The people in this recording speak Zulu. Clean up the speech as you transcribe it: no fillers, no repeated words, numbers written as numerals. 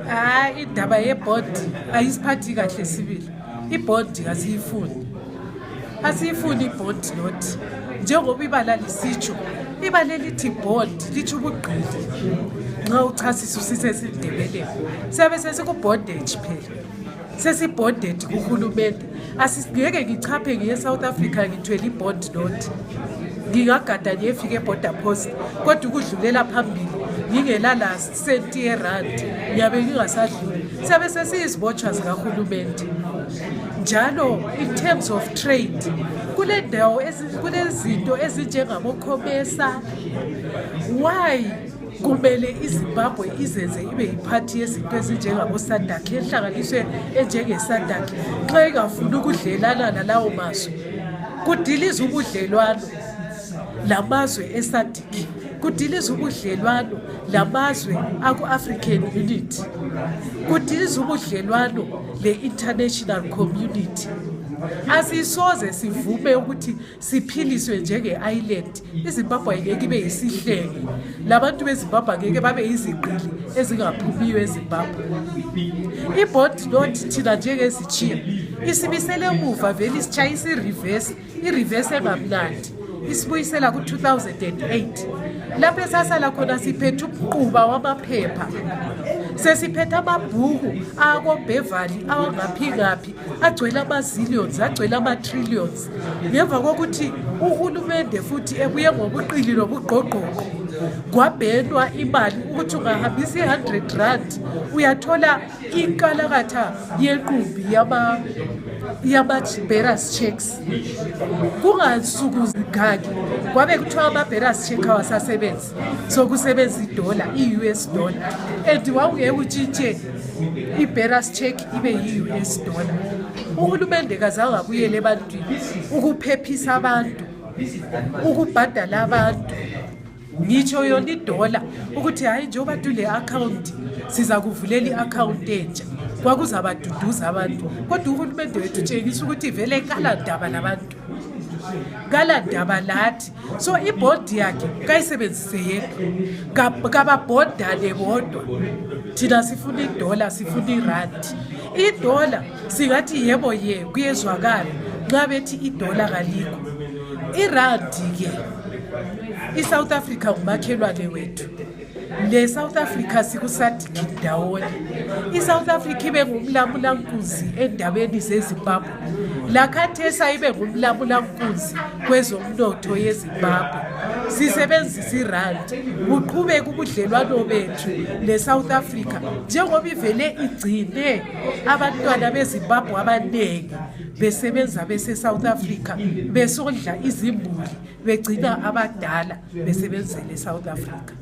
Hayi indaba yeboard ayisiphathi kahle sibili. Iboard asiyifuni. Asiyifuni iboard not. Njengoba ibala lisitsho, ibala lithi board lithi ubugqili. Nxa uchasisa usisesindebeleni. Siyabe sesikubondage phela. Sesibondage kuhulumende. Asingeke ngichaphe ngiye South Africa ngithwele iboard not. Ngingagada ngiyefika eborder post kodwa ukudlulela phambili ngingela last cent yerand ngiyabe ngingasadluli siyabe sesiyizibotshwa zikahulumende njalo in terms of trade kule ndawo kunezinto ezinjengabokhomesa why kumele iZimbabwe izenze ibe yiphathi yezinto ezinjengabo-SADC ehlanganiswe enjenge-SADC xa ingafuni ukudlelana nalawo mazwe kudiliza ubudlelwano lamazwe eSADC kudiliza ubudlelwano lamazwe aku-African Unity kudiliza ubudlelwano le-international community asisoze sivume ukuthi siphiliswe njenge-island iZimbabwe ayingeke ibe yisihlenge labantu beZimbabwe angeke babe yiziqili ezingaphumiyo eZimbabwe iboard not thina njengezitshiya isibisele emuva vele isitshayisa i-reverse engamnandi isibuyisela ku-2008 lapho esasala khona siphethe umquba wamaphepha sesiphethe amabhuku akoBeverly awangaphi agcwele ama-zillions agcwele ama-trillions ngemva kokuthi uhulumende futhi ebuye ngobuqili nobugqogqoqo kwabhenwa imali ukuthi ungahambisa i-100 rand uyathola inkalakatha yenqumbi yama-bearers checks kungansuku zingaki kwabe kuthiwa ama-bearers check awasasebenzi sokusebenza idola i-US dollar and wawungeke utshintshe i-bearers check ibe yi-US dollar uhulumende kazange abuyele ebantwini ukuphephisa abantu ukubhadala abantu ngitsho yona idola ukuthi hayi njengoba tule account siza kuvulela i-account entsha kwakuzabaduduza abantu kodwa uhulumende wethu utshengisa ukuthi vele kalandaba nabantu kalandaba lathi so ibhodi yakhe kayisebenzise yedwa kababhodane bodwa thina sifuna idola sifuna irandi idola singathi yebo kuyezwakala nxa bethi idola kalikho irandi-ke iSouth Africa ngumakhelwane wethu le-South Africa sikuSADC ndawonye iSouth Africa ibe ngumlamulankunzi endabeni zeZimbabwe lakhathesa ibe ngumlamulankunzi kwezomnotho yeZimbabwe sisebenzisa irandi kuqhubeka ubudlelwano bethu le-South Africa njengoba ivele igcine abantwana beZimbabwe abaningi besebenza bese-South Africa besondla izimbuli begcina abadala besebenzele eSouth Africa.